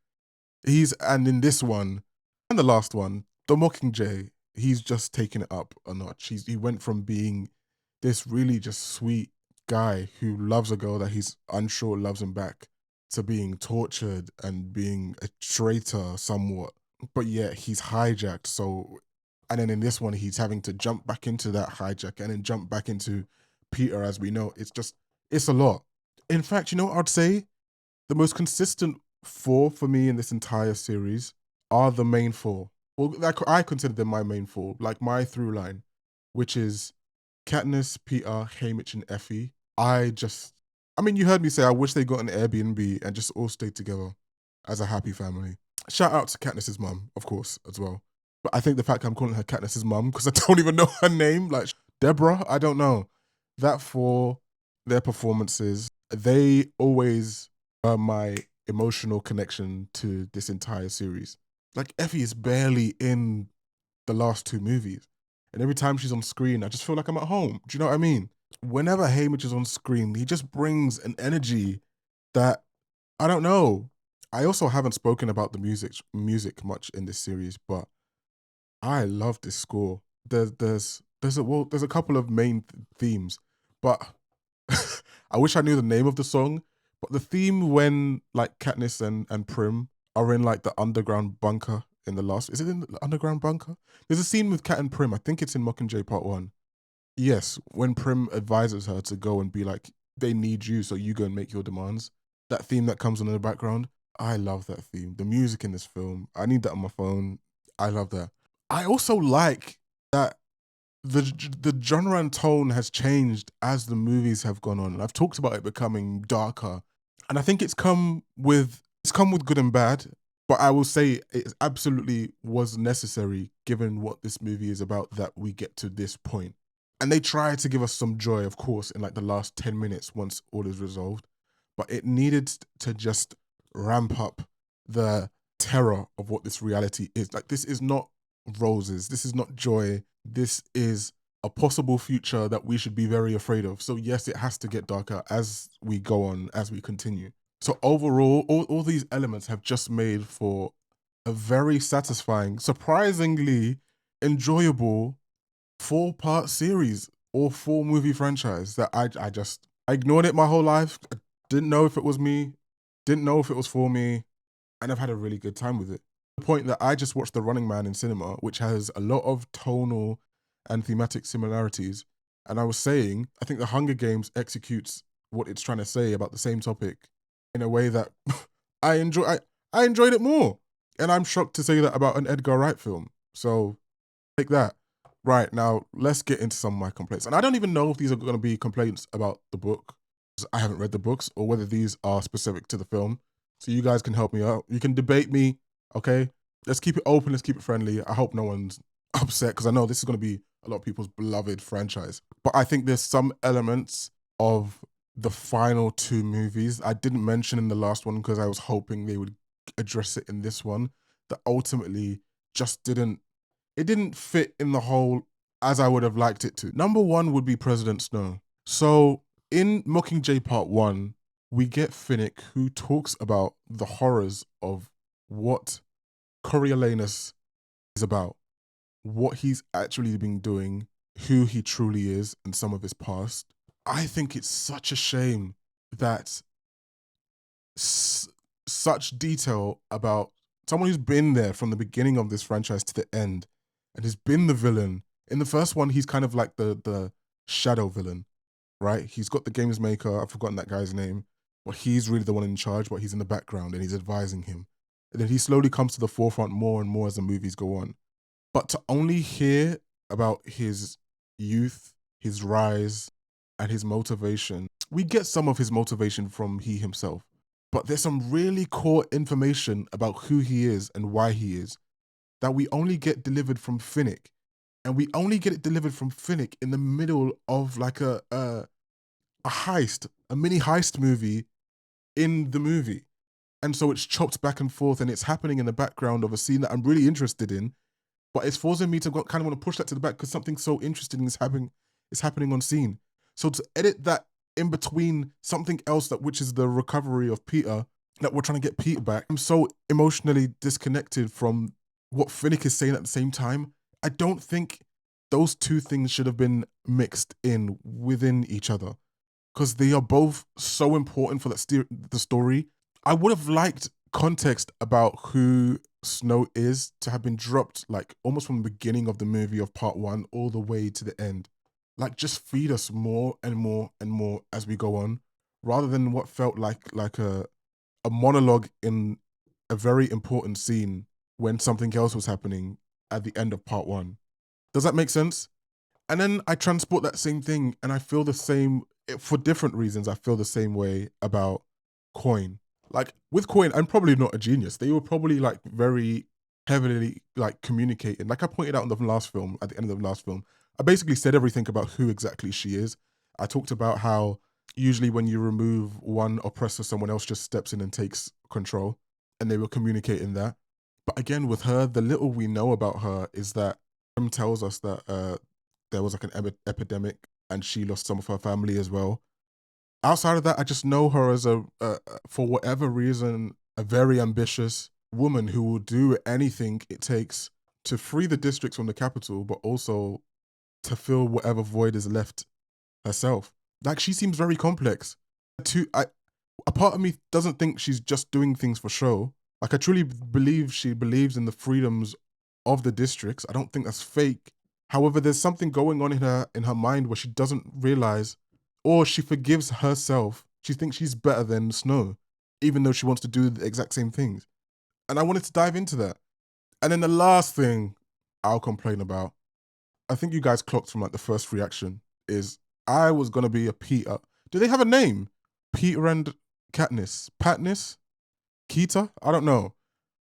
And in this one, and the last one, the Mockingjay, he's just taken it up a notch. He went from being this really just sweet guy who loves a girl that he's unsure loves him back, to being tortured and being a traitor somewhat. But yet he's hijacked. So, and then in this one, he's having to jump back into that hijack and then jump back into Peter, as we know. It's a lot. In fact, you know what I'd say? The most consistent 4 for me in this entire series are the main 4. Well, like, I consider them my main 4, like my through line, which is Katniss, Peter, Haymitch, and Effie. You heard me say I wish they got an Airbnb and just all stayed together as a happy family. Shout out to Katniss's mum, of course, as well. But I think the fact I'm calling her Katniss's mum, because I don't even know her name, like Deborah, I don't know. That for their performances, they always are my emotional connection to this entire series. Like, Effie is barely in the last 2 movies. And every time she's on screen, I just feel like I'm at home. Do you know what I mean? Whenever Haymitch is on screen, he just brings an energy that, I don't know. I also haven't spoken about the music much in this series, but I love this score. There's a couple of main themes, but I wish I knew the name of the song. But the theme when like Katniss and Prim are in like the underground bunker in the last, is it in the underground bunker? There's a scene with Kat and Prim. I think it's in Mockingjay Part 1. Yes, when Prim advises her to go and be like, they need you, so you go and make your demands. That theme that comes on in the background, I love that theme. The music in this film, I need that on my phone. I love that. I also like that the genre and tone has changed as the movies have gone on. And I've talked about it becoming darker, and I think it's come with good and bad. But I will say it absolutely was necessary, given what this movie is about, that we get to this point. And they try to give us some joy, of course, in like the last 10 minutes once all is resolved. But it needed to just ramp up the terror of what this reality is. Like, this is not roses. This is not joy. This is a possible future that we should be very afraid of. So yes, it has to get darker as we go on, as we continue. So overall, all these elements have just made for a very satisfying, surprisingly enjoyable 4-part series or 4-movie franchise that I ignored it my whole life. I didn't know if it was me, didn't know if it was for me, and I've had a really good time with it. The point that I just watched The Running Man in cinema, which has a lot of tonal and thematic similarities. And I was saying, I think The Hunger Games executes what it's trying to say about the same topic in a way that I enjoyed it more. And I'm shocked to say that about an Edgar Wright film. So take that. Right, now let's get into some of my complaints. And I don't even know if these are going to be complaints about the book, because I haven't read the books, or whether these are specific to the film. So you guys can help me out. You can debate me, okay? Let's keep it open, let's keep it friendly. I hope no one's upset, because I know this is going to be a lot of people's beloved franchise. But I think there's some elements of the final 2 movies I didn't mention in the last one, because I was hoping they would address it in this one, that ultimately just didn't fit in the whole as I would have liked it to. Number one would be President Snow. So in Mockingjay Part 1, we get Finnick, who talks about the horrors of what Coriolanus is about, what he's actually been doing, who he truly is, and some of his past. I think it's such a shame that such detail about someone who's been there from the beginning of this franchise to the end and has been the villain. In the first one, he's kind of like the shadow villain, right? He's got the games maker, I've forgotten that guy's name, but he's really the one in charge, but he's in the background and he's advising him. And then he slowly comes to the forefront more and more as the movies go on. But to only hear about his youth, his rise, and his motivation, we get some of his motivation from he himself. But there's some really core information about who he is and why he is that we only get delivered from Finnick. And we only get it delivered from Finnick in the middle of like a heist, a mini heist movie in the movie. And so it's chopped back and forth and it's happening in the background of a scene that I'm really interested in, but it's forcing me to kind of want to push that to the back because something so interesting is happening on scene. So to edit that in between something else which is the recovery of Peter, that we're trying to get Peter back, I'm so emotionally disconnected from what Finnick is saying at the same time. I don't think those two things should have been mixed in within each other because they are both so important for the story. I would have liked context about who Snow is to have been dropped like almost from the beginning of the movie of Part 1 all the way to the end. Like just feed us more and more and more as we go on, rather than what felt like a monologue in a very important scene when something else was happening at the end of Part 1. Does that make sense? And then I transport that same thing and I feel the same, for different reasons, I feel the same way about Coin. Like with Coin, I'm probably not a genius. They were probably like very heavily like communicating. Like I pointed out in the last film, at the end of the last film, I basically said everything about who exactly she is. I talked about how usually when you remove one oppressor, someone else just steps in and takes control, and they were communicating that. But again, with her, the little we know about her is that tells us that there was like an epidemic and she lost some of her family as well. Outside of that, I just know her as for whatever reason, a very ambitious woman who will do anything it takes to free the districts from the capital, but also to fill whatever void is left herself. Like she seems very complex. A part of me doesn't think she's just doing things for show. Like I truly believe she believes in the freedoms of the districts. I don't think that's fake. However, there's something going on in her mind where she doesn't realize, or she forgives herself. She thinks she's better than Snow, even though she wants to do the exact same things. And I wanted to dive into that. And then the last thing I'll complain about, I think you guys clocked from like the first reaction, is I was gonna be a Peter. Do they have a name? Peter and Katniss? Patniss? Keita? I don't know.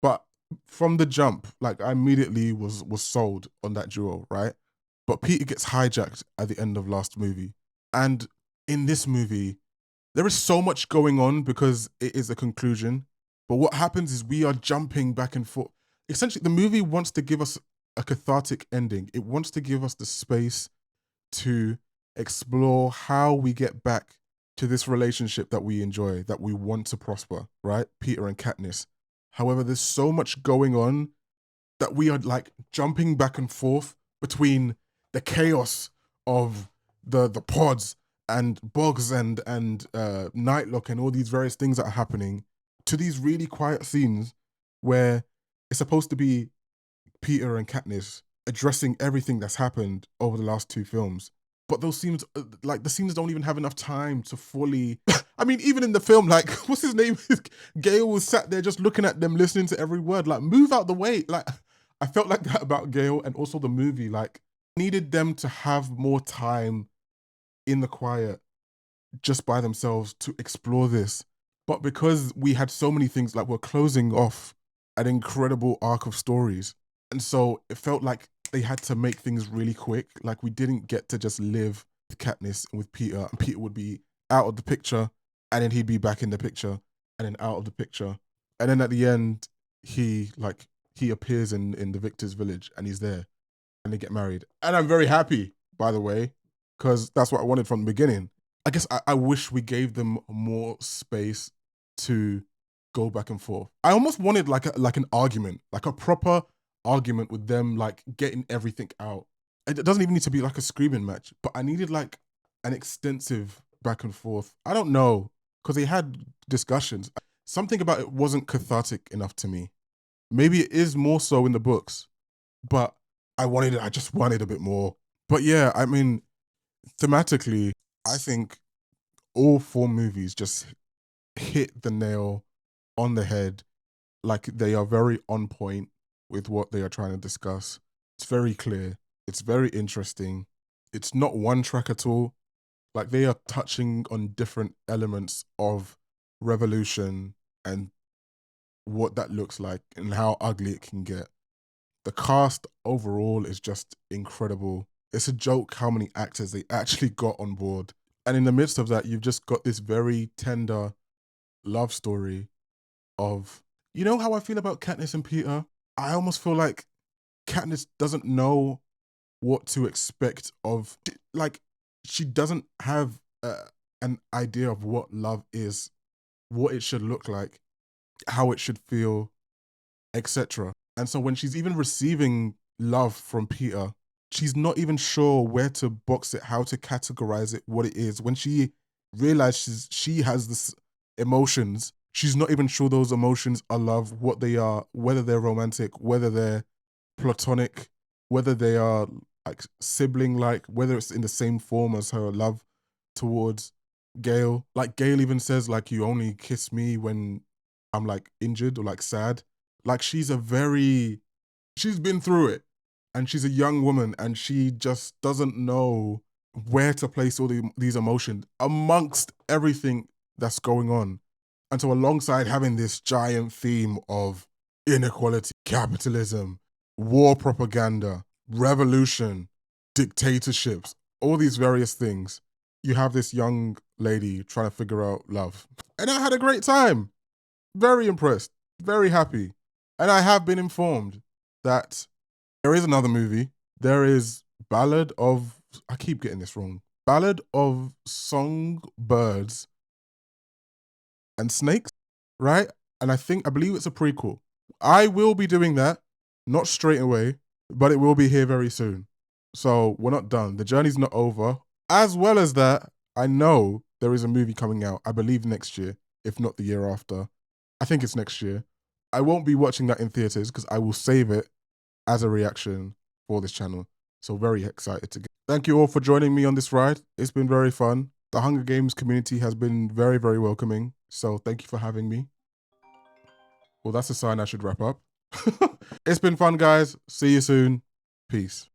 But from the jump, like I immediately was sold on that duo, right? But Peter gets hijacked at the end of last movie. And in this movie, there is so much going on because it is a conclusion. But what happens is we are jumping back and forth. Essentially, the movie wants to give us a cathartic ending. It wants to give us the space to explore how we get back to this relationship that we enjoy, that we want to prosper, right? Peter and Katniss. However, there's so much going on that we are like jumping back and forth between the chaos of the pods and Boggs and Nightlock and all these various things that are happening to these really quiet scenes where it's supposed to be Peter and Katniss addressing everything that's happened over the last two films. But those scenes, like the scenes don't even have enough time to fully, I mean, even in the film, like, what's his name? Gale was sat there just looking at them, listening to every word, like, move out the way. Like, I felt like that about Gale and also the movie, like, needed them to have more time in the quiet just by themselves to explore this. But because we had so many things, like we're closing off an incredible arc of stories. And so it felt like they had to make things really quick. Like we didn't get to just live with Katniss and with Peter, and Peter would be out of the picture and then he'd be back in the picture and then out of the picture. And then at the end, he he appears in the victor's village and he's there and they get married. And I'm very happy, by the way, because that's what I wanted from the beginning. I guess I wish we gave them more space to go back and forth. I almost wanted like an argument, like a proper argument with them, like getting everything out. It doesn't even need to be like a screaming match, but I needed like an extensive back and forth. I don't know, because they had discussions. Something about it wasn't cathartic enough to me. Maybe it is more so in the books, but I just wanted a bit more. But yeah, I mean, thematically, I think all 4 movies just hit the nail on the head. Like, they are very on point with what they are trying to discuss. It's very clear. It's very interesting. It's not one track at all. Like, they are touching on different elements of revolution and what that looks like and how ugly it can get. The cast overall is just incredible. It's a joke how many actors they actually got on board. And in the midst of that, you've just got this very tender love story of, you know how I feel about Katniss and Peter? I almost feel like Katniss doesn't know what to expect of, like, she doesn't have an idea of what love is, what it should look like, how it should feel, etc. And so when she's even receiving love from Peter, she's not even sure where to box it, how to categorize it, what it is. When she realizes she has this emotions, she's not even sure those emotions are love, what they are, whether they're romantic, whether they're platonic, whether they are like sibling-like, whether it's in the same form as her love towards Gale. Like, Gale even says, like, you only kiss me when I'm like injured or like sad. Like, she's been through it, and she's a young woman, and she just doesn't know where to place all these emotions amongst everything that's going on. And so alongside having this giant theme of inequality, capitalism, war propaganda, revolution, dictatorships, all these various things, you have this young lady trying to figure out love. And I had a great time. Very impressed, very happy. And I have been informed that there is another movie. There is I keep getting this wrong. Ballad of Songbirds and Snakes, right? And I believe it's a prequel. I will be doing that, not straight away, but it will be here very soon. So we're not done. The journey's not over. As well as that, I know there is a movie coming out, I believe next year, if not the year after. I think it's next year. I won't be watching that in theaters because I will save it as a reaction for this channel. So very excited to get. Thank you all for joining me on this ride. It's been very fun. The Hunger Games community has been very, very welcoming. So thank you for having me. Well, that's a sign I should wrap up. It's been fun, guys. See you soon. Peace.